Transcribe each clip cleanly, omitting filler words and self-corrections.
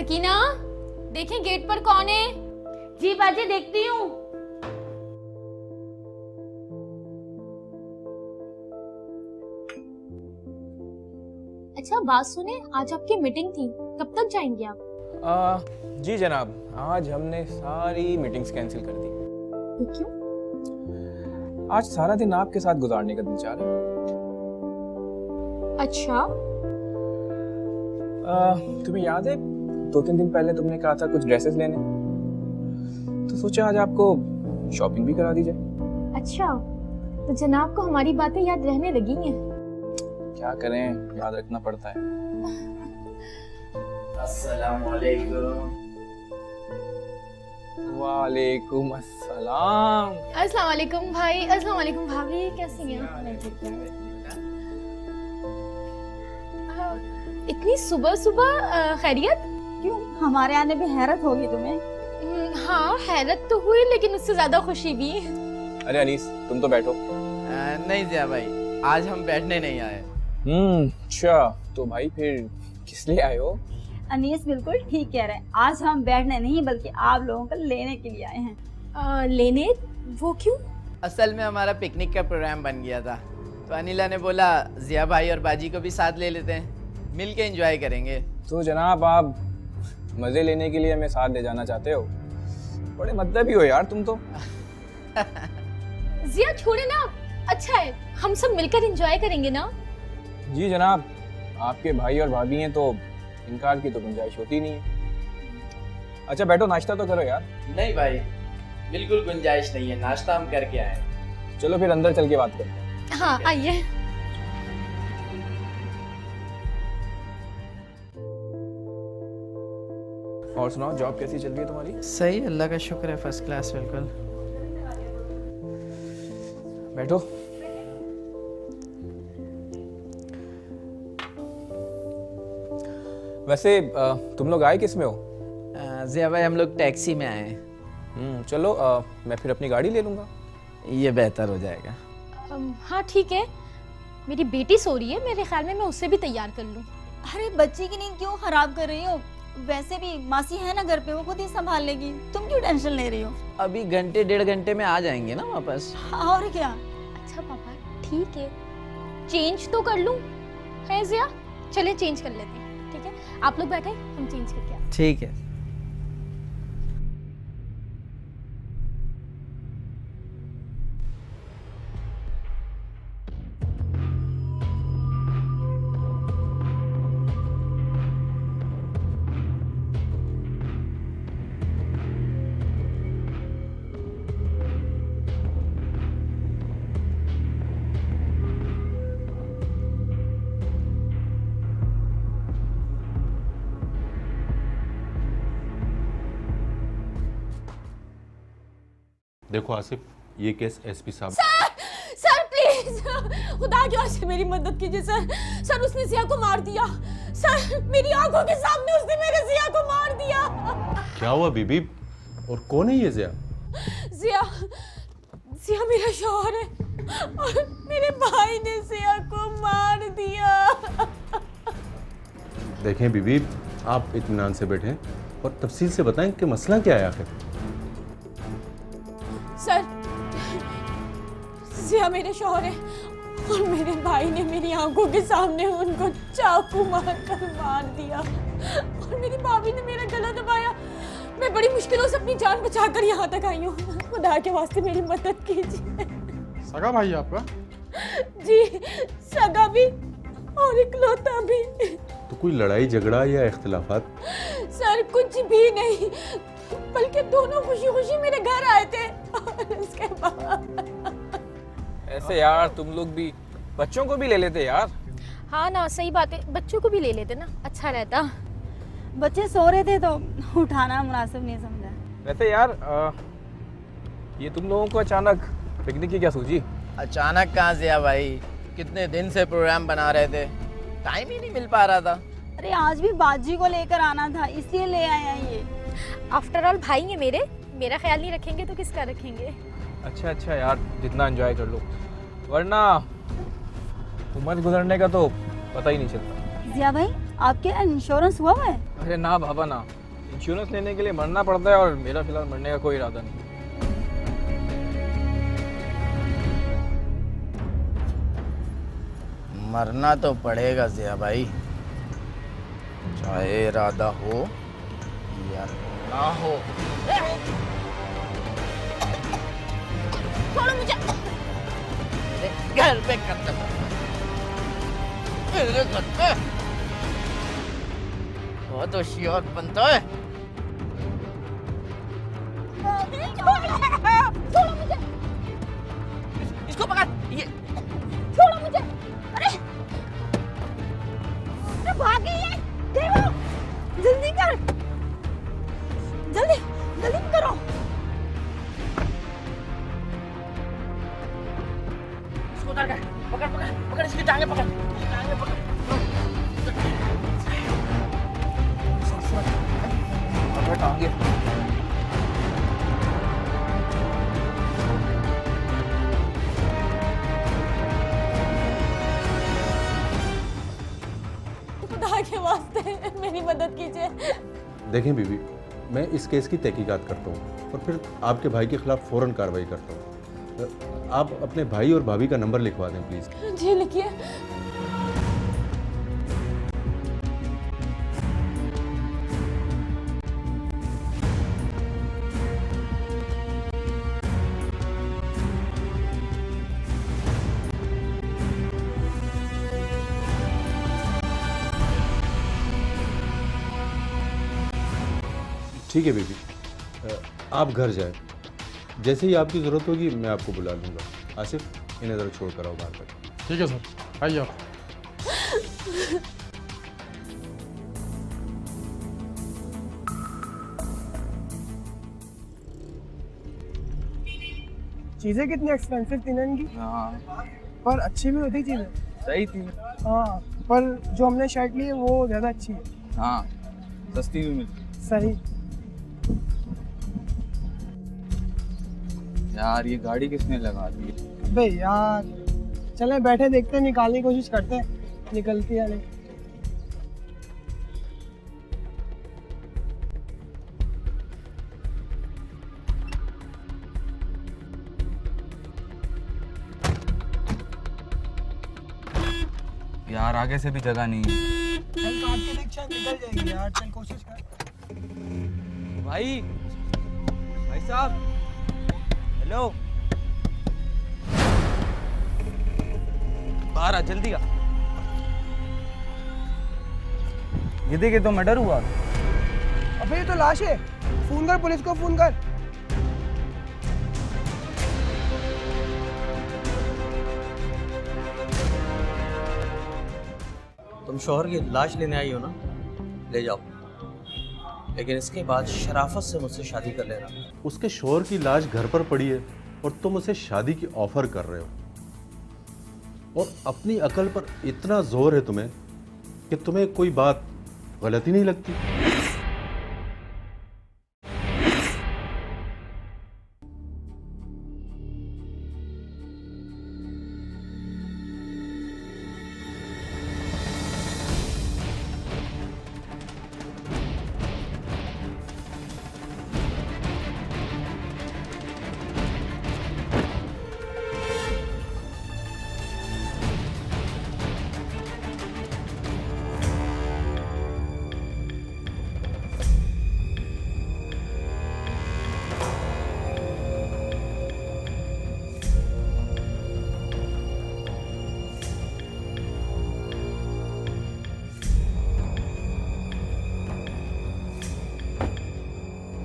सकीना, देखें गेट पर कौन है? जी बाजी देखती हूँ। अच्छा बात सुने, आज आपकी मीटिंग थी, कब तक जाएंगे आप? जी जनाब, आज हमने सारी मीटिंग्स कैंसिल कर दी। क्यों? आज सारा दिन आपके साथ गुजारने का दिल चाह रहा है। अच्छा, तुम्हें याद है 2-3 दिन पहले तुमने कहा था कुछ ड्रेसेस लेने, तो सोचा आज आपको शॉपिंग भी करा दी जाए। अच्छा तो जनाब को हमारी बातें याद रहने लगी हैं। क्या करें, याद रखना पड़ता है। अस्सलामुअलैकुम। वालेकुम अस्सलाम। अस्सलाम वालेकुम भाई, अस्सलाम वालेकुम भाभी, कैसी हैं? मैं ठीक हूँ। इतनी सुबह सुबह खैरियत? क्यों, हमारे आने में हैरत होगी तुम्हें? हाँ हैरत तो हुई, लेकिन उससे ज्यादा खुशी भी। अरे अनीस, तुम तो बैठो। नहीं जिया भाई, आज हम बैठने नहीं आए। अच्छा तो भाई फिर किस लिए आए हो? अनीस बिल्कुल ठीक कह रहे हैं। आज हम बैठने नहीं बल्कि आप लोगों को लेने के लिए आए हैं। लेने? वो क्यों? असल में हमारा पिकनिक का प्रोग्राम बन गया था, तो अनिला ने बोला जिया भाई और बाजी को भी साथ ले लेते हैं, मिल के एंजॉय करेंगे। तो जनाब आप मजे लेने के लिए हमें साथ ले जाना चाहते हो? बड़े मतलबी हो यार तुम तो। जिया छोड़े ना, अच्छा है हम सब मिलकर एंजॉय करेंगे ना। जी जनाब, आपके भाई और भाभी हैं तो इनकार की तो गुंजाइश होती नहीं है। अच्छा बैठो, नाश्ता तो करो यार। नहीं भाई, बिल्कुल गुंजाइश नहीं है, नाश्ता हम करके आए। चलो फिर अंदर चल के बात करते हैं। हाँ आइए। और सुनाओ, जॉब कैसी चल रही है तुम्हारी? सही, अल्लाह का शुक्र है, फर्स्ट क्लास बिल्कुल। बैठो। वैसे तुम लोग आए किस में हो? जिया भाई हम लोग टैक्सी में आए हैं। चलो मैं फिर अपनी गाड़ी ले लूँगा। ये बेहतर हो जाएगा। हाँ ठीक है, मेरी बेटी सो रही है, मेरे ख्याल में मैं उससे भी तैयार कर लूँ। अरे बच्ची की नींद क्यों खराब कर रही हो? वैसे भी मासी है ना घर पे, वो खुद ही संभाल लेगी, तुम क्यों टेंशन ले रही हो? अभी घंटे 1.5 घंटे में आ जाएंगे ना वापस। और क्या। अच्छा पापा ठीक है, चेंज तो कर लूँ है जिया? चले चेंज कर लेते हैं, ठीक है आप लोग बैठे, हम चेंज करके आते ठीक है। देखो आसिफ, ये केस एसपी साहब। सर प्लीज, खुदा की वास्ते मेरी मदद कीजिए सर। सर उसने जिया को मार दिया सर, मेरी आंखों के सामने उसने मेरे जिया को मार दिया। क्या हुआ बीबी, और कौन है ये जिया? जिया, जिया मेरा शौहर है और मेरे भाई ने जिया को मार दिया। देखें बीबी, आप इत्मीनान से बैठें और तफसील से बताएं कि मसला क्या है आखिर। सर जिया मेरे शौहर है और मेरे भाई ने मेरी आंखों के सामने उनको चाकू मारकर मार दिया और मेरी भाभी ने मेरा गला दबाया। मैं बड़ी मुश्किलों से अपनी जान बचाकर यहाँ तक आई हूँ, खुदा के वास्ते मेरी मदद कीजिए। सगा भाई आपका? जी सगा भी और इकलौता भी। तो कोई लड़ाई झगड़ा या इख्तिलाफात? सर कुछ भी नहीं, बल्कि दोनों खुशी खुशी मेरे घर आए थे और उसके बाद। ऐसे यार तुम लोग भी बच्चों को भी ले लेते यार। हाँ ना सही बात है, बच्चों को भी ले लेते ना, अच्छा रहता। बच्चे सो रहे थे तो उठाना मुनासिब नहीं समझा। वैसे यार ये तुम लोगों को अचानक पिकनिक की क्या सूझी? अचानक कहाँ जिया भाई, कितने दिन से प्रोग्राम बना रहे थे, टाइम ही नहीं मिल पा रहा था। अरे आज भी बाजी को लेकर आना था, इसलिए ले आए हैं ये। आफ्टर ऑल भाई है मेरे, मेरा ख्याल नहीं रखेंगे तो किसका रखेंगे। अच्छा यार, जितना एंजॉय कर लो, वरना उम्र गुजरने का तो पता ही नहीं चलता। जिया भाई आपके इंश्योरेंस हुआ है? अरे ना बाबा ना, इंश्योरेंस लेने के लिए मरना पड़ता है और मेरा फिलहाल मरने का कोई इरादा नहीं। मरना तो पड़ेगा जिया भाई, चाहे इरादा हो या ना हो। छोड़ो मुझे। घर पे करता था, मेरे घर पे बहुत होशियार बनता है। छोड़ो मुझे। इसको पकड़, ये छोड़ो मुझे। अरे भाग गई है। देखो, जल्दी कर, जल्दी जल्दी करो। इसको उतार कर, पकड़ पकड़ पकड़, इसकी टांगे पकड़, टांगे पकड़। पकड़ टांगे। खुदा के वास्ते मेरी मदद कीजिए। देखें बीबी, मैं इस केस की तहकीकात करता हूँ और फिर आपके भाई के खिलाफ फ़ौरन कार्रवाई करता हूँ। आप अपने भाई और भाभी का नंबर लिखवा दें प्लीज़। जी लिखिए। ठीक है बीबी, आप घर जाए, जैसे ही आपकी ज़रूरत होगी मैं आपको बुला लूँगा। आसिफ, इन्हें ज़रा छोड़ कर आओ बाहर तक। ठीक है सर, आइए आप। चीज़ें कितनी एक्सपेंसिव थी ना इनकी, हाँ पर अच्छी भी होती चीज़ें। सही थी। हाँ, पर जो हमने शर्ट ली है वो ज़्यादा अच्छी है। हाँ, सस्ती भी मिलती। सही। यार ये गाड़ी किसने लगा दी? अबे यार, चले बैठे देखते हैं, निकालने की कोशिश करते हैं, निकलती है नहीं। यार आगे से भी जगह नहीं है। चल काट के देख, शायद निकल जाएगी यार, चल कोशिश कर। भाई, भाई साहब, हेलो, बाहर आ, जल्दी आ। ये देखे तो मर्डर हुआ। अबे ये तो लाश है, फोन कर पुलिस को, फोन कर। तुम शौहर की लाश लेने आई हो ना, ले जाओ, लेकिन इसके बाद शराफत से मुझसे शादी कर लेना। उसके शोहर की लाश घर पर पड़ी है और तुम उसे शादी की ऑफर कर रहे हो, और अपनी अकल पर इतना जोर है तुम्हें कि तुम्हें कोई बात गलत ही नहीं लगती।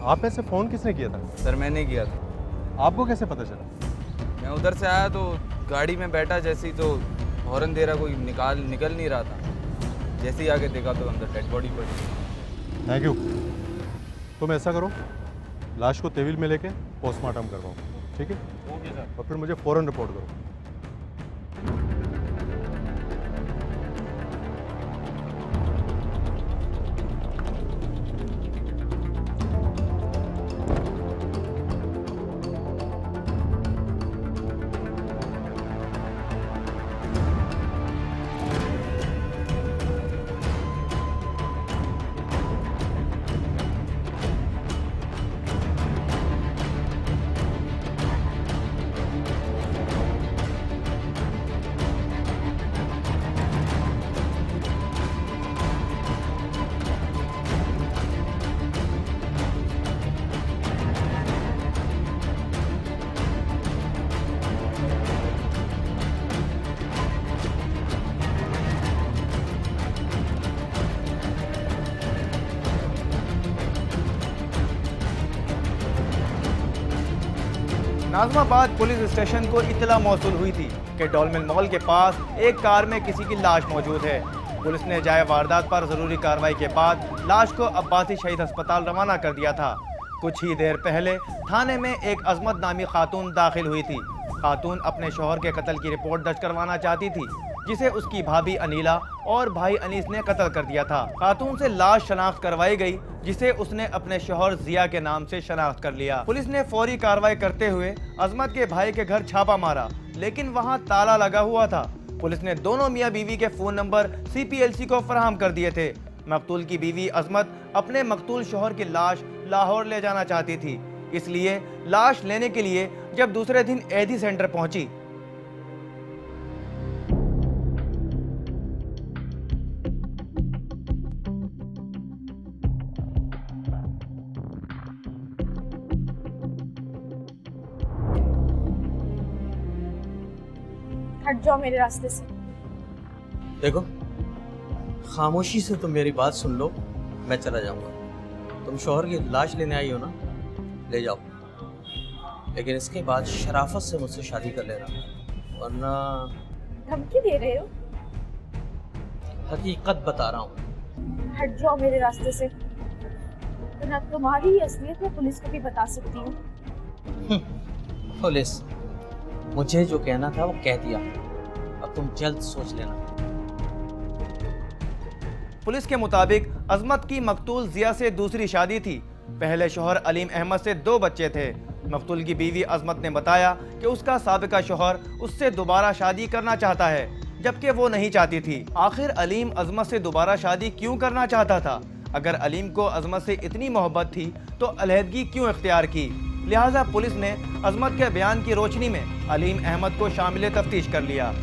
आप में से फ़ोन किसने किया था? सर मैंने किया था। आपको कैसे पता चला? मैं उधर से आया तो गाड़ी में बैठा, जैसे ही तो हॉर्न दे रहा, कोई निकल नहीं रहा था। जैसे ही आके देखा तो अंदर डेड बॉडी पड़ी। Thank you. तुम ऐसा करो, लाश को तहवील में लेके पोस्टमार्टम करवाओ, ठीक है? Okay sir. और फिर मुझे फ़ौरन रिपोर्ट करो। नाज़िमाबाद पुलिस स्टेशन को इत्तला मौसूल हुई थी कि डॉल्मेन मॉल के पास एक कार में किसी की लाश मौजूद है। पुलिस ने जाए वारदात पर ज़रूरी कार्रवाई के बाद लाश को अब्बासी शहीद अस्पताल रवाना कर दिया था। कुछ ही देर पहले थाने में एक अजमत नामी खातून दाखिल हुई थी। खातून अपने शौहर के कत्ल की रिपोर्ट दर्ज करवाना चाहती थी, जिसे उसकी भाभी अनीला और भाई अनीस ने कत्ल कर दिया था। खातून से लाश शनाख्त करवाई गई, जिसे उसने अपने शौहर जिया के नाम से शनाख्त कर लिया। पुलिस ने फौरी कार्रवाई करते हुए अजमत के भाई के घर छापा मारा, लेकिन वहां ताला लगा हुआ था। पुलिस ने दोनों मियां बीवी के फोन नंबर CPLC को फराहम कर दिए थे। मकतूल की बीवी अजमत अपने मकतूल शौहर की लाश लाहौर ले जाना चाहती थी, इसलिए लाश लेने के लिए जब दूसरे दिन एडी सेंटर पहुंची हट जाओ मेरे रास्ते से। देखो, खामोशी से तुम मेरी बात सुन लो, मैं चला जाऊंगा। तुम शौहर की लाश लेने आई हो ना, ले जाओ, लेकिन इसके बाद शराफत से मुझसे शादी कर लेना, वरना धमकी दे रहे हो? हकीकत बता रहा हूँ। हट जाओ मेरे रास्ते से, वरना तुम्हारी असलियत मैं पुलिस को भी बता सकती हूँ। पुलिस, मुझे जो कहना था वो कह दिया, अब तुम जल्द सोच लेना। पुलिस के मुताबिक अजमत की मकतूल जिया से दूसरी शादी थी। पहले शौहर अलीम अहमद से 2 बच्चे थे। मकतूल की बीवी अजमत ने बताया कि उसका साबिका शौहर उससे दोबारा शादी करना चाहता है, जबकि वो नहीं चाहती थी। आखिर अलीम अजमत से दोबारा शादी क्यों करना चाहता था? अगर अलीम को अजमत से इतनी मोहब्बत थी तो अलहदगी क्यों इख्तियार की? लिहाजा पुलिस ने अजमत के बयान की रोशनी में अलीम अहमद को शामिल तफ्तीश कर लिया।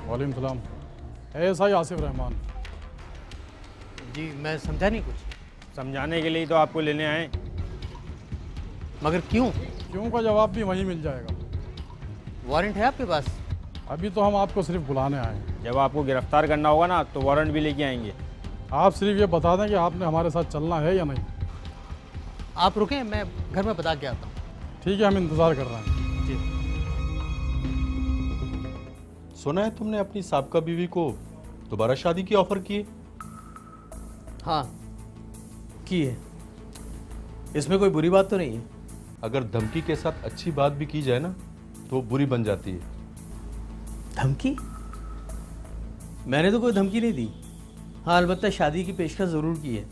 वालेकुम सलाम। ऐसा ही आसिफ रहमान। जी, मैं समझा नहीं कुछ। समझाने के लिए तो आपको लेने आए। मगर क्यों? क्यों का जवाब भी वहीं मिल जाएगा। वारंट है आपके पास? अभी तो हम आपको सिर्फ बुलाने आए हैं। जब आपको गिरफ्तार करना होगा ना तो वारंट भी लेके आएंगे। आप सिर्फ ये बता दें कि आपने हमारे साथ चलना है या नहीं। आप रुकें, मैं घर में बता के आता हूँ। ठीक है, हम इंतज़ार कर रहे हैं। जी। सुना है तुमने अपनी साबका बीवी को दोबारा शादी की ऑफर की? हाँ, की है। इसमें कोई बुरी बात तो नहीं है? अगर धमकी के साथ अच्छी बात भी की जाए ना तो वो बुरी बन जाती है। धमकी? मैंने तो कोई धमकी नहीं दी। हाँ, अलबत्ता शादी की पेशकश ज़रूर की है,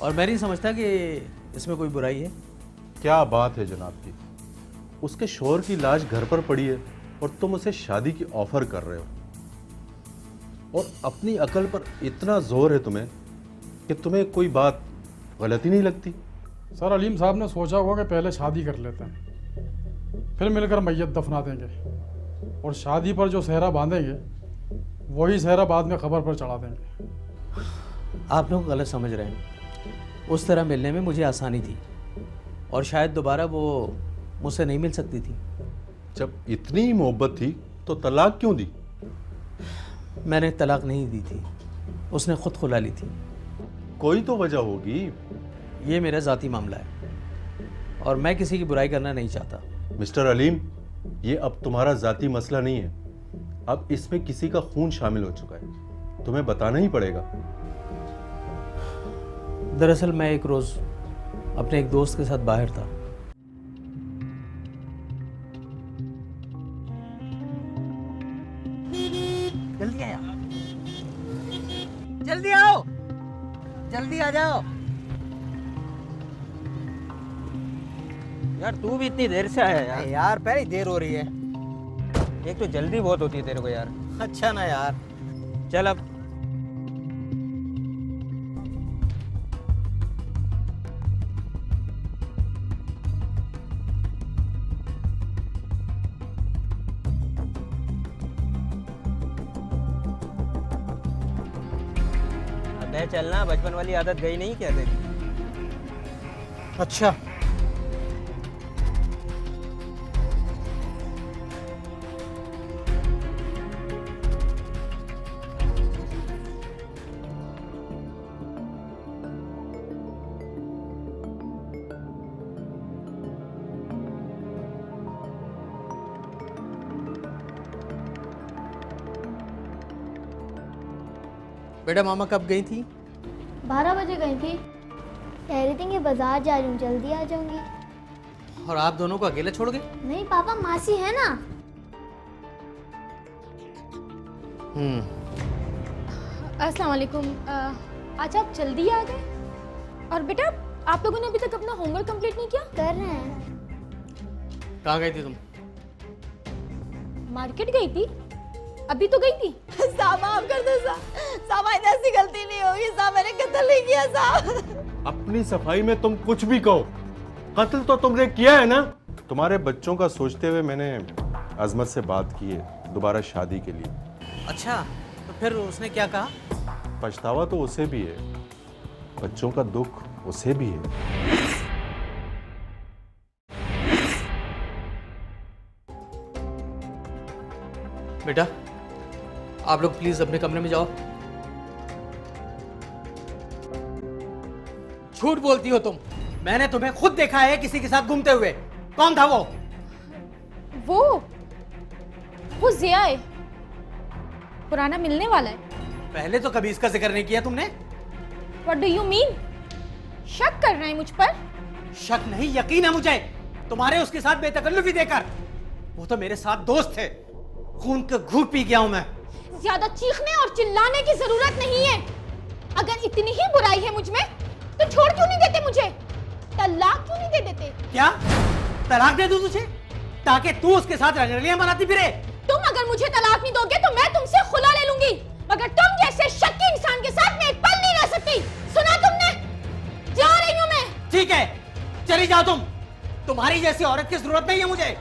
और मैं नहीं समझता कि इसमें कोई बुराई है। क्या बात है जनाब की, उसके शौहर की लाश घर पर पड़ी है और तुम उसे शादी की ऑफर कर रहे हो, और अपनी अकल पर इतना जोर है तुम्हें कि तुम्हें कोई बात गलती नहीं लगती। सर, अलीम साहब ने सोचा होगा कि पहले शादी कर लेते हैं, फिर मिलकर मैयत दफना देंगे, और शादी पर जो सेहरा बांधेंगे वही सेहरा बाद में खबर पर चढ़ा देंगे। आप लोग गलत समझ रहे हैं। उस तरह मिलने में मुझे आसानी थी, और शायद दोबारा वो मुझसे नहीं मिल सकती थी। जब इतनी मोहब्बत थी तो तलाक क्यों दी? मैंने तलाक नहीं दी थी, उसने खुद खुला ली थी। कोई तो वजह होगी। ये मेरा ज़ाती मामला है, और मैं किसी की बुराई करना नहीं चाहता। मिस्टर अलीम, ये अब तुम्हारा ज़ाती मसला नहीं है, अब इसमें किसी का खून शामिल हो चुका है, तुम्हें बताना ही पड़ेगा। दरअसल मैं एक रोज़ अपने एक दोस्त के साथ बाहर था। जल्दी आया, जल्दी आओ, जल्दी आ जाओ। यार तू भी इतनी देर से आया यार। यार पहले ही देर हो रही है। एक तो जल्दी बहुत होती है तेरे को यार। अच्छा ना यार। चल अब। अबे चलना, बचपन वाली आदत गई नहीं क्या तेरी? अच्छा, बेटा मामा कब गई थी? 12 बजे गई थी। कह रही थी कि बाजार जा रही हूँ, जल्दी आ जाऊंगी। और आप दोनों को अकेले छोड़ गए? नहीं पापा, मासी है ना। अस्सलाम वालेकुम। आज आप जल्दी आ गए? और बेटा आप लोगों ने अभी तक अपना होमवर्क कंप्लीट नहीं किया? कर रहे हैं। कहाँ गई थी तुम? मार्केट गई थी? अभी तो गई थी। साहब माफ कर दो साहब, ऐसी गलती नहीं होगी साहब, मैंने कत्ल नहीं किया साहब। अपनी सफाई में तुम कुछ भी कहो, कत्ल तो तुमने किया है ना। तुम्हारे बच्चों का सोचते हुए मैंने अजमत से बात की है दोबारा शादी के लिए। अच्छा, तो फिर उसने क्या कहा? पछतावा तो उसे भी है, बच्चों का दुख उसे भी है। बेटा आप लोग प्लीज अपने कमरे में जाओ। झूठ बोलती हो तुम, मैंने तुम्हें खुद देखा है किसी के साथ घूमते हुए। कौन था वो? वो जिया है, पुराना मिलने वाला है। पहले तो कभी इसका जिक्र नहीं किया तुमने। What do you mean? शक कर रहे हैं मुझ पर? शक नहीं, यकीन है मुझे तुम्हारे उसके साथ बेतकल्लुफी देकर। वो तो मेरे साथ दोस्त थे, खून का घूंट पी गया हूं मैं। ज्यादा चीखने और चिल्लाने की जरूरत नहीं है। अगर इतनी ही बुराई है मुझ में तो छोड़ क्यों नहीं देते मुझे? तलाक क्यों नहीं दे देते? क्या तलाक दे दूं तुझे ताकि तू उसके साथ रंगरलियां बनाती फिरे? तुम अगर मुझे तलाक नहीं दोगे तो मैं तुमसे खुला ले लूंगी, मगर तुम जैसे शक्की इंसान के साथ मैं एक पल नहीं रह सकती। सुना तुमने? जा रही हूं मैं। ठीक है, चली जाओ तुम। तुम्हारी जैसी औरत की जरूरत नहीं है मुझे।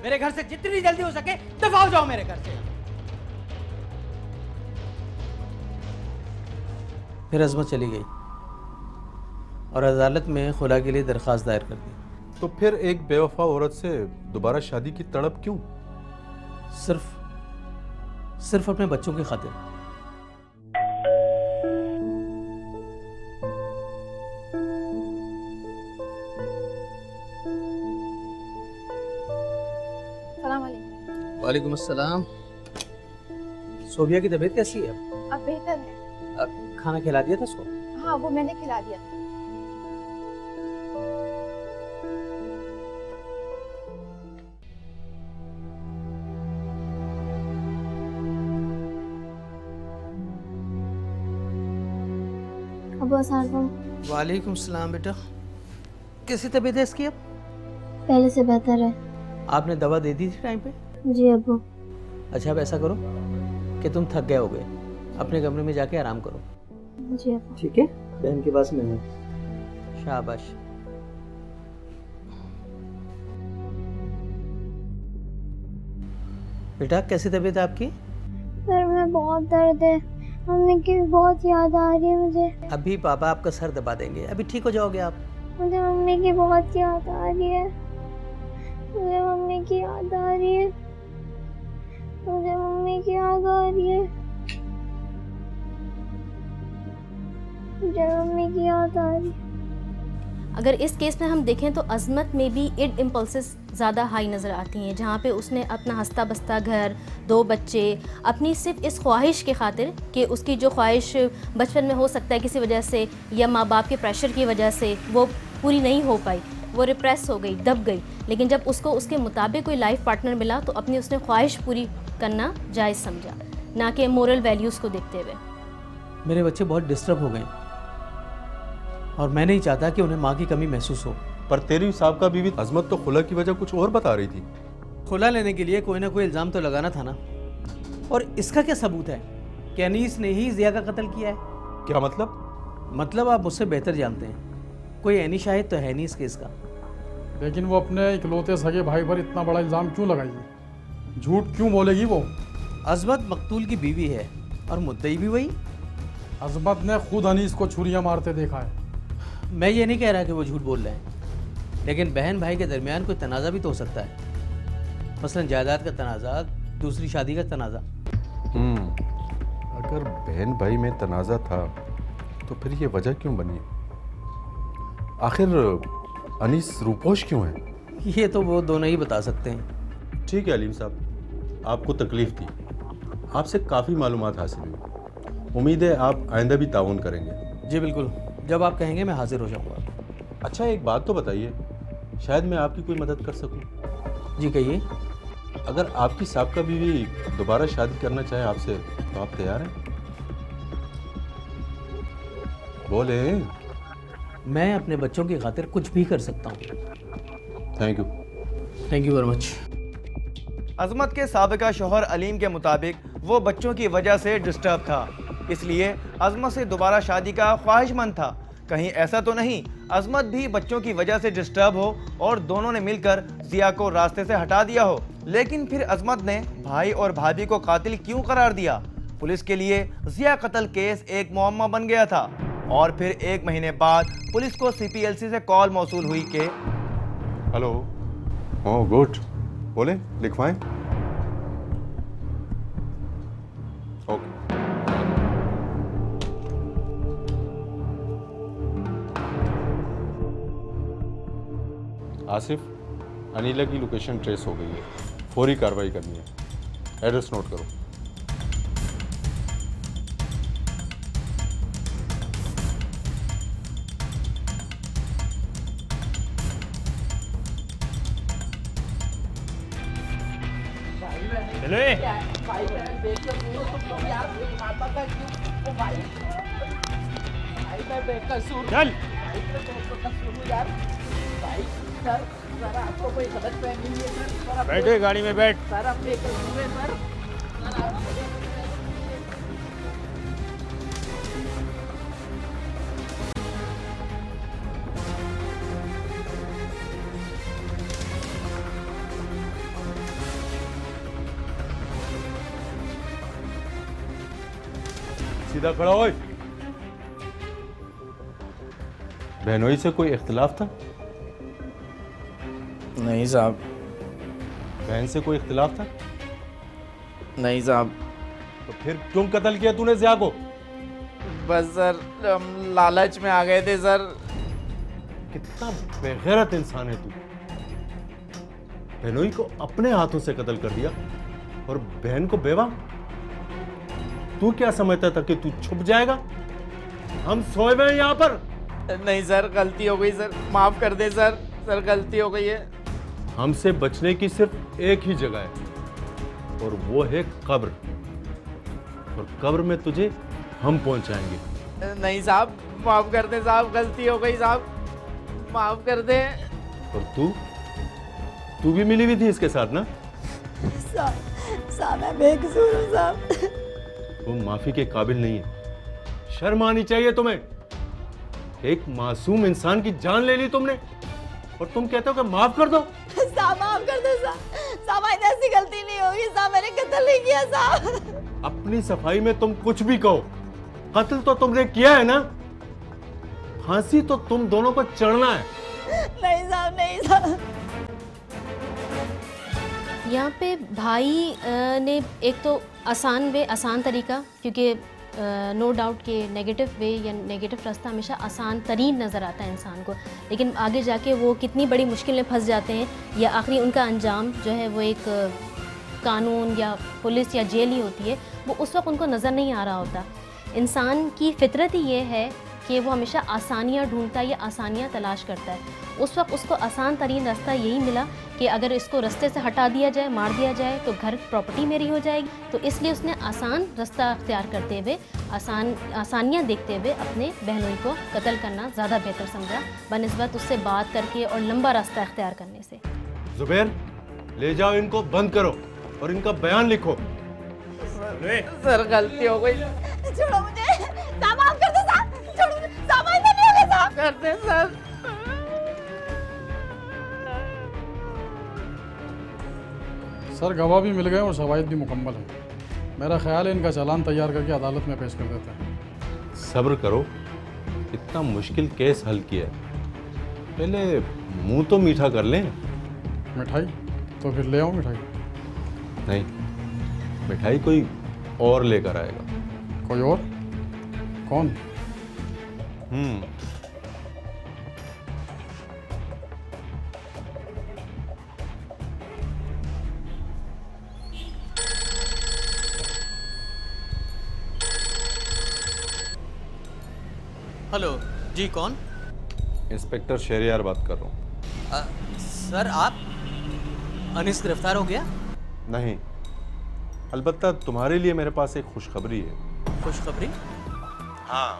मेरे घर से जितनी जल्दी हो सके दफा हो जाओ मेरे घर से। फिर अजमत चली गई और अदालत में खुला के लिए दरखास्त दायर कर दी। तो फिर एक बेवफा औरत से दोबारा शादी की तड़प क्यों? सिर्फ अपने बच्चों की खातिर। सलाम वालेकुम। वालेकुम अस्सलाम। सोबिया की तबीयत कैसी है? अब बेहतर है। खाना खिला दिया था उसको? हाँ, वो मैंने खिला दिया था। अब्बू अस्सलाम वालेकुम। वालेकुम सलाम बेटा। कैसी तबीयत है इसकी अब? पहले से बेहतर है। आपने दवा दे दी थी टाइम पे? जी अब्बू। अच्छा, अब ऐसा करो कि तुम थक गए होगे, अपने कमरे में जाके आराम करो। जी अब्बू। ठीक है, बहन के पास में है। शाबाश। बेटा कैसी तबीयत है आपकी? सर में बहुत दर्द है, मम्मी की बहुत याद आ रही है मुझे। अभी पापा आपका सर दबा देंगे, अभी ठीक हो जाओगे आप। मुझे मम्मी की बहुत याद आ रही है, मुझे मम्मी की याद आ रही है, मुझे मम्मी की याद आ रही है, मुझे मम्मी की याद आ रही है। अगर इस केस में हम देखें तो अजमत में भी इड इम्पल्सेस ज़्यादा हाई नज़र आती हैं, जहाँ पे उसने अपना हंसता बसता घर, 2 बच्चे, अपनी सिर्फ इस ख्वाहिश के खातिर कि उसकी जो ख्वाहिश बचपन में हो सकता है किसी वजह से या माँ बाप के प्रेशर की वजह से वो पूरी नहीं हो पाई, वो रिप्रेस हो गई, दब गई, लेकिन जब उसको उसके मुताबिक कोई लाइफ पार्टनर मिला तो अपनी उसने ख्वाहिश पूरी करना जायज़ समझा, ना कि मोरल वैल्यूज़ को देखते हुए। मेरे बच्चे बहुत डिस्टर्ब हो गए और मैं नहीं चाहता कि उन्हें माँ की कमी महसूस हो। पर तेरी साहबका बीवी अजमत तो खुला की वजह कुछ और बता रही थी। खुला लेने के लिए कोई ना कोई इल्ज़ाम तो लगाना था ना। और इसका क्या सबूत है कि अनीस ने ही जिया का कत्ल किया है? क्या मतलब? मतलब आप मुझसे बेहतर जानते हैं, कोई ऐनी शाहिद तो है नहीं इस केस का। लेकिन वो अपने इकलौते सगे भाई पर इतना बड़ा इल्ज़ाम क्यों लगाएगी? झूठ क्यों बोलेगी वो? अजमत मकतूल की बीवी है और मुद्दई भी वही। अजमत ने खुद अनीस को छुरियां मारते देखा है। मैं ये नहीं कह रहा कि वो झूठ बोल रहे हैं, लेकिन बहन भाई के दरमियान कोई तनाज़ा भी तो हो सकता है, मसलन जायदाद का तनाज़ा, दूसरी शादी का तनाज़ा। अगर बहन भाई में तनाज़ा था तो फिर ये वजह क्यों बनी? आखिर अनीस रूपोश क्यों है? ये तो वो दोनों ही बता सकते हैं। ठीक है अलीम साहब, आपको तकलीफ़ थी, आपसे काफ़ी मालूमात हासिल हुई। उम्मीद है आप आइंदा भी ताउन करेंगे। जी बिल्कुल, जब आप कहेंगे मैं हाजिर हो जाऊँगा। अच्छा एक बात तो बताइए, शायद मैं आपकी कोई मदद कर सकूं। जी कहिए। अगर आपकी साबका बीवी दोबारा शादी करना चाहे आपसे तो आप तैयार हैं? बोले। मैं अपने बच्चों की खातिर कुछ भी कर सकता हूँ। Thank you very much. Azmat के साबिका शौहर अलीम के मुताबिक वो बच्चों की वजह से डिस्टर्ब था, इसलिए अजमत से दोबारा शादी का ख्वाहिशमंद था। कहीं ऐसा तो नहीं अजमत भी बच्चों की वजह से डिस्टर्ब हो और दोनों ने मिलकर जिया को रास्ते से हटा दिया हो। लेकिन फिर अजमत ने भाई और भाभी को कातिल क्यों करार दिया? पुलिस के लिए जिया कत्ल केस एक मुअम्मा बन गया था। और फिर 1 महीने बाद पुलिस को CPLC से कॉल मौसूल हुई कि हेलो। ओह गुड, बोले लिखवाएं। ओके। आसिफ, अनीला की लोकेशन ट्रेस हो गई है, फौरी कार्रवाई करनी है। एड्रेस नोट करो। चलो चल। बैठे गाड़ी में बैठ। सीधा खड़ा हो। बहनोई से कोई इख्तिलाफ था? नहीं साहब। बहन से कोई इख्तिलाफ था? नहीं साहब। तो फिर क्यों कत्ल किया तूने जिया को? बस सर हम लालच में आ गए थे सर। कितना बेगैरत इंसान है तू। बहनोई को अपने हाथों से कत्ल कर दिया और बहन को बेवा। तू क्या समझता था कि तू छुप जाएगा? हम सोए हुए हैं यहाँ पर। नहीं सर, गलती हो गई सर, माफ कर दे सर। सर गलती हो गई है। हमसे बचने की सिर्फ एक ही जगह है और वो है कब्र, और कब्र में तुझे हम पहुंचाएंगे। नहीं साहब, माफ कर दे साहब, गलती हो गई साहब, माफ कर दे। और तू भी मिली हुई थी इसके साथ ना? साहब मैं बेकसूर हूँ साहब। वो माफी के काबिल नहीं है। शर्म आनी चाहिए तुम्हें। एक मासूम इंसान की जान ले ली तुमने और तुम कहते हो कि माफ कर दो। साहब माफ कर दो साहब, ऐसी गलती नहीं होगी साहब, मैंने कत्ल नहीं किया साहब। अपनी सफाई में तुम कुछ भी कहो, कत्ल तो तुमने किया है ना। फांसी तो तुम दोनों को चढ़ना है। नहीं साहब, नहीं साहब। यहाँ पे भाई ने एक तो आसान तरीका, क्योंकि नो डाउट कि नेगेटिव वे या नेगेटिव रास्ता हमेशा आसान तरीन नज़र आता है इंसान को, लेकिन आगे जाके वो कितनी बड़ी मुश्किल में फंस जाते हैं या आखिरी उनका अंजाम जो है वो एक कानून या पुलिस या जेल ही होती है, वो उस वक्त उनको नज़र नहीं आ रहा होता। इंसान की फितरत ही ये है कि वो हमेशा आसानियाँ ढूंढता है या आसानियाँ तलाश करता है। उस वक्त उसको आसान तरीन रास्ता यही मिला कि अगर इसको रास्ते से हटा दिया जाए, मार दिया जाए, तो घर प्रॉपर्टी मेरी हो जाएगी। तो इसलिए उसने आसान रास्ता अख्तियार करते हुए, आसानियाँ देखते हुए अपने बहनोई को कत्ल करना ज़्यादा बेहतर समझा बनिस्बत उससे बात करके और लंबा रास्ता अख्तियार करने से। जुबैर, ले जाओ इनको, बंद करो और इनका बयान लिखो। सर गलती हो गई। छोड़ो मुझे साहब, माफ कर दो साहब, छोड़ो मुझे साहब, ऐसा नहीं होगा साहब। कर दे सर। सर गवाह भी मिल गए और शवाहिद भी मुकम्मल है। मेरा ख्याल है इनका चालान तैयार करके अदालत में पेश कर देते हैं। सब्र करो, इतना मुश्किल केस हल किया है, पहले मुंह तो मीठा कर लें। मिठाई? तो फिर ले आओ मिठाई। नहीं, मिठाई कोई और लेकर आएगा। कोई और? कौन? हेलो जी, कौन? इंस्पेक्टर शहरयार बात कर रहा हूँ। सर आप? अनीस गिरफ्तार हो गया? नहीं, अलबत्ता तुम्हारे लिए मेरे पास एक खुशखबरी है। खुशखबरी? हाँ,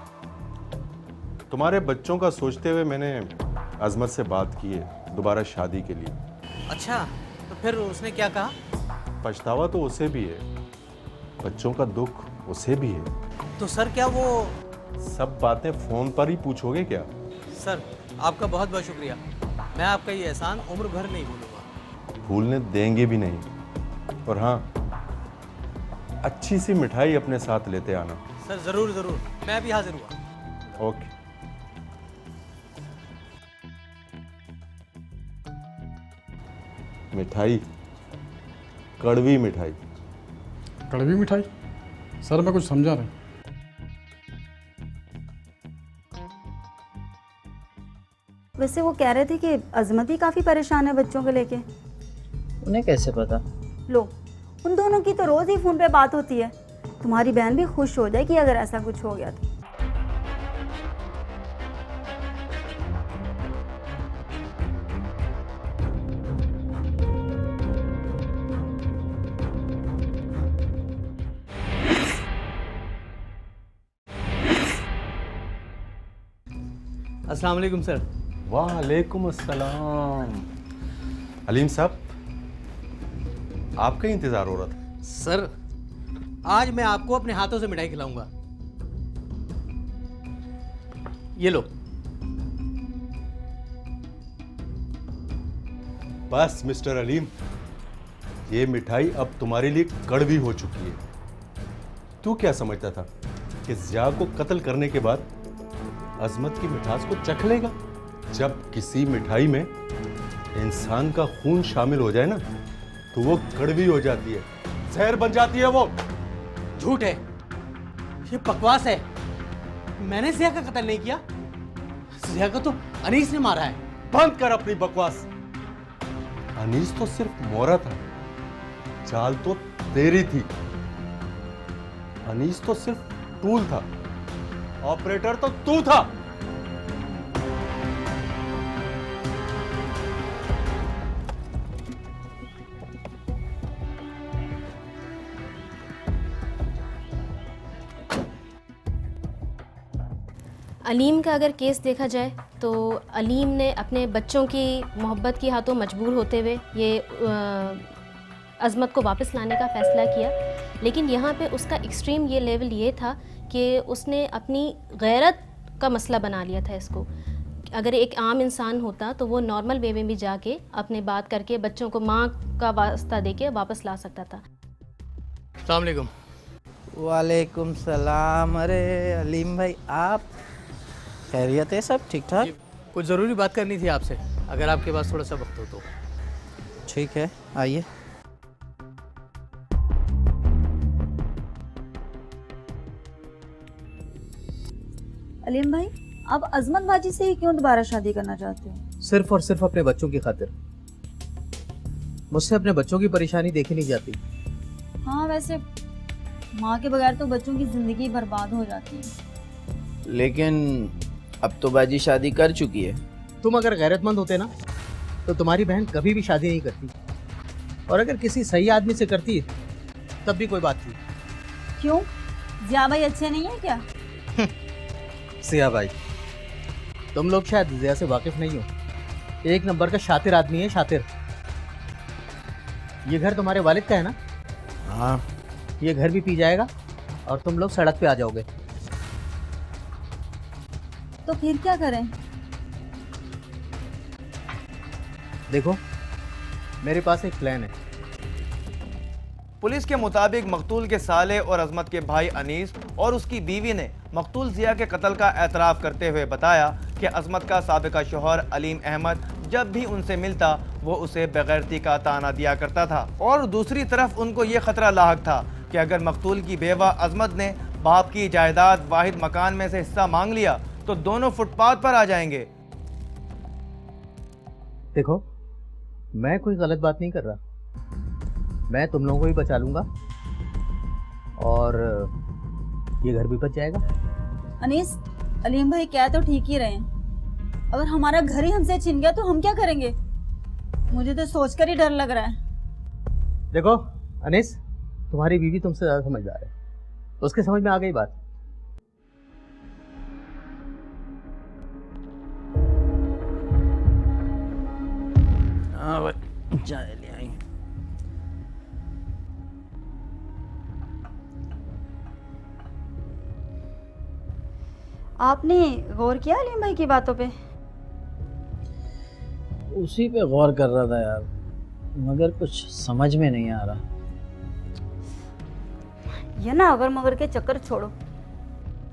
तुम्हारे बच्चों का सोचते हुए मैंने अजमत से बात की है दोबारा शादी के लिए। अच्छा, तो फिर उसने क्या कहा? पछतावा तो उसे भी है, बच्चों का दुख उसे भी है। तो सर क्या वो... सब बातें फोन पर ही पूछोगे क्या? सर आपका बहुत बहुत शुक्रिया, मैं आपका ये एहसान उम्र भर नहीं भूलूंगा। भूलने देंगे भी नहीं। और हाँ, अच्छी सी मिठाई अपने साथ लेते आना। सर जरूर जरूर, मैं भी हाजिर हुआ। ओके। मिठाई, कड़वी मिठाई। कड़वी मिठाई? सर मैं कुछ समझा नहीं। वैसे वो कह रहे थे कि अजमत ही काफ़ी परेशान है बच्चों को लेके। उन्हें कैसे पता? लो, उन दोनों की तो रोज़ ही फ़ोन पे बात होती है। तुम्हारी बहन भी खुश हो जाएगी अगर ऐसा कुछ हो गया तो। अस्सलाम वालेकुम सर। वालेकुम अस्सलाम। अलीम साहब, आपका इंतजार हो रहा था। सर आज मैं आपको अपने हाथों से मिठाई खिलाऊंगा। ये लो। बस मिस्टर अलीम, ये मिठाई अब तुम्हारे लिए कड़वी हो चुकी है। तू क्या समझता था कि जिया को कत्ल करने के बाद अजमत की मिठास को चख लेगा? जब किसी मिठाई में इंसान का खून शामिल हो जाए ना, तो वो कड़वी हो जाती है, जहर बन जाती है। वो झूठ है, ये बकवास है। मैंने जिया का कत्ल नहीं किया। जिया को तो अनीस ने मारा है। बंद कर अपनी बकवास। अनीस तो सिर्फ मोहरा था, चाल तो तेरी थी। अनीस तो सिर्फ टूल था, ऑपरेटर तो तू था। अलीम का अगर केस देखा जाए तो अलीम ने अपने बच्चों की मोहब्बत की हाथों मजबूर होते हुए ये अज़मत को वापस लाने का फ़ैसला किया। लेकिन यहाँ पे उसका एक्सट्रीम ये लेवल ये था कि उसने अपनी गैरत का मसला बना लिया था इसको। अगर एक आम इंसान होता तो वो नॉर्मल वे में भी जाके अपने बात करके बच्चों को माँ का वास्ता देके वापस ला सकता था। अस्सलाम वालेकुम। वालेकुम सलाम। अरे अलीम भाई, आप खैरियत है? सब ठीक ठाक? कुछ ज़रूरी बात करनी थी आपसे, अगर आपके पास थोड़ा सा वक्त हो तो। ठीक है, आइए। अलीम भाई, आप अजमत बाजी से ही क्यों दोबारा शादी करना चाहते हो? सिर्फ और सिर्फ अपने बच्चों की खातिर। मुझसे अपने बच्चों की परेशानी देखी नहीं जाती। हाँ, वैसे माँ के बगैर तो बच्चों की जिंदगी बर्बाद हो जाती है। लेकिन अब तो बाजी शादी कर चुकी है। तुम अगर गैरतमंद होते ना, तो तुम्हारी बहन कभी भी शादी नहीं करती। और अगर किसी सही आदमी से करती तब भी कोई बात नहीं। क्यों? जिया भाई अच्छे नहीं है क्या? जिया भाई, तुम लोग शायद जिया से वाकिफ नहीं हो। एक नंबर का शातिर आदमी है, शातिर। ये घर तुम्हारे वालिद का है ना? हाँ। ये घर भी पी जाएगा और तुम लोग सड़क पे आ जाओगे। तो फिर क्या करें? देखो, मेरे पास एक प्लान है। पुलिस के मुताबिक मकतूल के साले और अजमत के भाई अनीस और उसकी बीवी ने मकतूल जिया के कत्ल का एतराफ़ करते हुए बताया कि अजमत का साबिका शौहर अलीम अहमद जब भी उनसे मिलता वो उसे बेगैरती का ताना दिया करता था, और दूसरी तरफ उनको ये खतरा लाहक था कि अगर मकतूल की बेवा अजमत ने बाप की जायदाद वाहिद मकान में से हिस्सा मांग लिया तो दोनों फुटपाथ पर आ जाएंगे। देखो, मैं कोई गलत बात नहीं कर रहा, मैं तुम लोगों को ही बचा लूंगा और ये घर भी बच जाएगा। अनीस, अलीम भाई क्या तो ठीक ही रहे हैं। अगर हमारा घर ही हमसे छिन गया तो हम क्या करेंगे? मुझे तो सोचकर ही डर लग रहा है। देखो अनीस, तुम्हारी बीवी तुमसे ज़्यादा समझदार है, उसके समझ में आ गई बात। हाँ भाई, चाय ले आई। आपने गौर किया अलीम भाई की बातों पे? उसी पे गौर कर रहा था यार, मगर कुछ समझ में नहीं आ रहा। ये ना अगर मगर के चक्कर छोड़ो,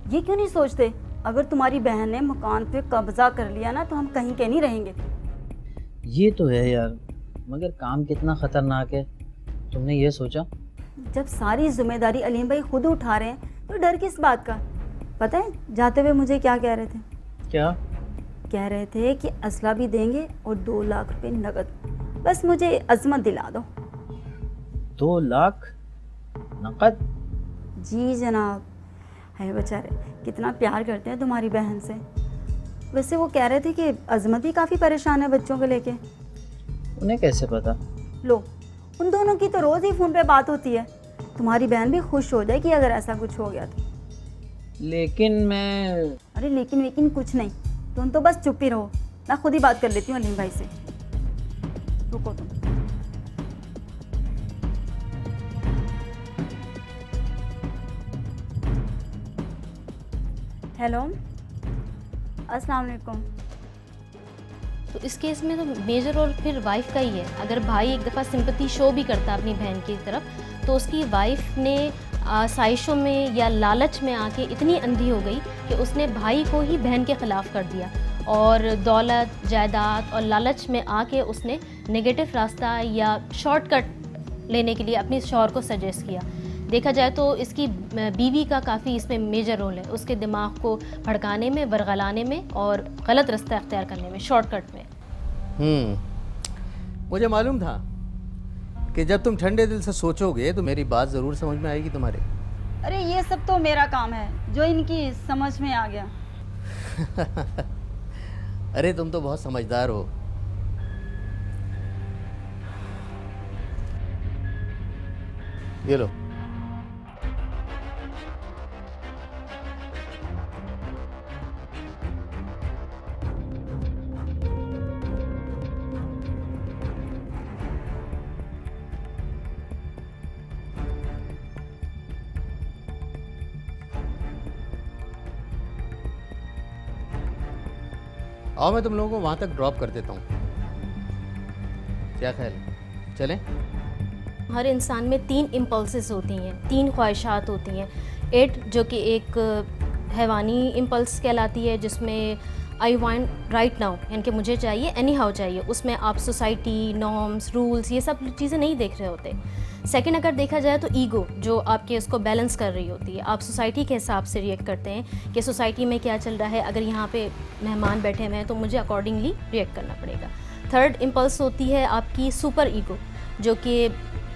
ये क्यों नहीं सोचते अगर तुम्हारी बहन ने मकान पे कब्जा कर लिया ना तो हम कहीं के नहीं रहेंगे। ये तो है यार, मगर काम कितना खतरनाक है, तुमने ये सोचा? जब सारी जिम्मेदारी अलीम भाई खुद उठा रहे हैं तो डर किस बात का? पता है जाते हुए मुझे क्या कह रहे थे? क्या कह रहे थे कि असला भी देंगे और 2 लाख रुपए नगद, बस मुझे अजमत दिला दो। 2 लाख नकद? जी जनाब, है बेचारे कितना प्यार करते हैं तुम्हारी बहन से। वैसे वो कह रहे थे कि अजमत भी काफ़ी परेशान है बच्चों को लेके। उन्हें कैसे पता? लो, उन दोनों की तो रोज़ ही फ़ोन पे बात होती है। तुम्हारी बहन भी खुश हो जाएगी अगर ऐसा कुछ हो गया तो। लेकिन मैं... अरे लेकिन कुछ नहीं, तुम तो बस चुप ही रहो, मैं खुद ही बात कर लेती हूँ अलीम भाई से। रुको तुम। हेलो, अस्सलाम वालेकुम। तो इस केस में तो मेजर रोल फिर वाइफ का ही है। अगर भाई एक दफ़ा सिंपैथी शो भी करता अपनी बहन की तरफ, तो उसकी वाइफ ने साजिशों में या लालच में आके इतनी अंधी हो गई कि उसने भाई को ही बहन के ख़िलाफ़ कर दिया, और दौलत, जायदाद और लालच में आके उसने नेगेटिव रास्ता या शॉर्टकट लेने के लिए अपने शौहर को सजेस्ट किया। देखा जाए तो इसकी बीवी का काफ़ी इसमें मेजर रोल है, उसके दिमाग को भड़काने में, बरगलाने में और गलत रास्ता अख्तियार करने में, शॉर्टकट में। मुझे मालूम था कि जब तुम ठंडे दिल से सोचोगे तो मेरी बात ज़रूर समझ में आएगी तुम्हारे। अरे ये सब तो मेरा काम है, जो इनकी समझ में आ गया। अरे तुम तो बहुत समझदार हो। ये लो। आओ मैं तुम लोगों को वहाँ तक ड्रॉप कर देता हूँ, क्या ख्याल है? चलें? हर इंसान में 3 इम्पल्सेस होती हैं, 3 ख्वाहिशात होती हैं। इट जो कि एक हैवानी इम्पल्स कहलाती है, जिसमें आई वांट राइट नाउ, यानी कि मुझे चाहिए, एनी हाउ चाहिए। उसमें आप सोसाइटी, नॉर्म्स, रूल्स, ये सब चीज़ें नहीं देख रहे होते। सेकंड अगर देखा जाए तो ईगो, जो आपके उसको बैलेंस कर रही होती है। आप सोसाइटी के हिसाब से रिएक्ट करते हैं कि सोसाइटी में क्या चल रहा है, अगर यहाँ पे मेहमान बैठे हुए हैं तो मुझे अकॉर्डिंगली रिएक्ट करना पड़ेगा। थर्ड इम्पल्स होती है आपकी सुपर ईगो, जो कि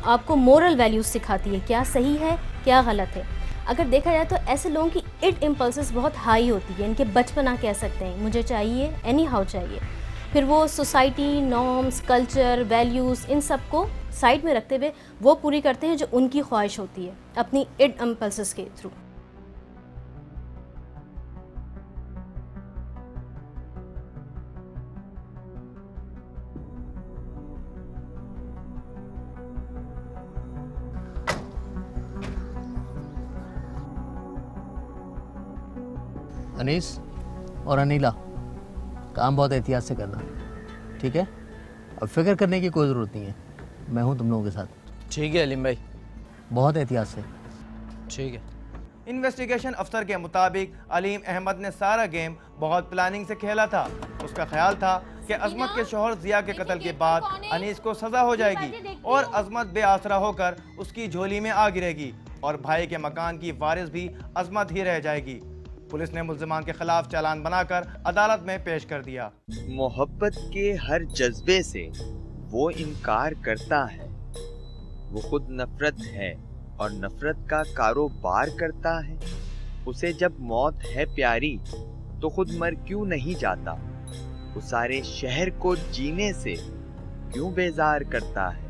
आपको मोरल वैल्यूज़ सिखाती है, क्या सही है क्या गलत है। अगर देखा जाए तो ऐसे लोगों की इट इम्पल्सेस बहुत हाई होती है, इनके बचपना कह सकते हैं, मुझे चाहिए, एनी हाउ चाहिए। फिर वो सोसाइटी, नॉर्म्स, कल्चर, वैल्यूज़, इन सब को साइड में रखते हुए वो पूरी करते हैं जो उनकी ख्वाहिश होती है अपनी इट इम्पल्सेस के थ्रू। अनीस और अनीला, काम बहुत एहतियात से करना, ठीक है? अब फिक्र करने की कोई ज़रूरत नहीं है, मैं हूँ तुम लोगों के साथ। ठीक है अलीम भाई। बहुत एहतियात से। ठीक है। इन्वेस्टिगेशन अफसर के मुताबिक अलीम अहमद ने सारा गेम बहुत प्लानिंग से खेला था। उसका ख्याल था कि अजमत के शोहर जिया के कत्ल के बाद अनीस को सजा हो जाएगी और अजमत बेआसरा होकर उसकी झोली में आ गिरेगी और भाई के मकान की वारिस भी अजमत ही रह जाएगी। पुलिस ने मुल्जिमान के खिलाफ चालान बनाकर अदालत में पेश कर दिया। मोहब्बत के हर जज्बे से वो इनकार करता है। वो खुद नफरत है और नफरत का कारोबार करता है। उसे जब मौत है प्यारी तो खुद मर क्यों नहीं जाता। वो सारे शहर को जीने से क्यों बेजार करता है।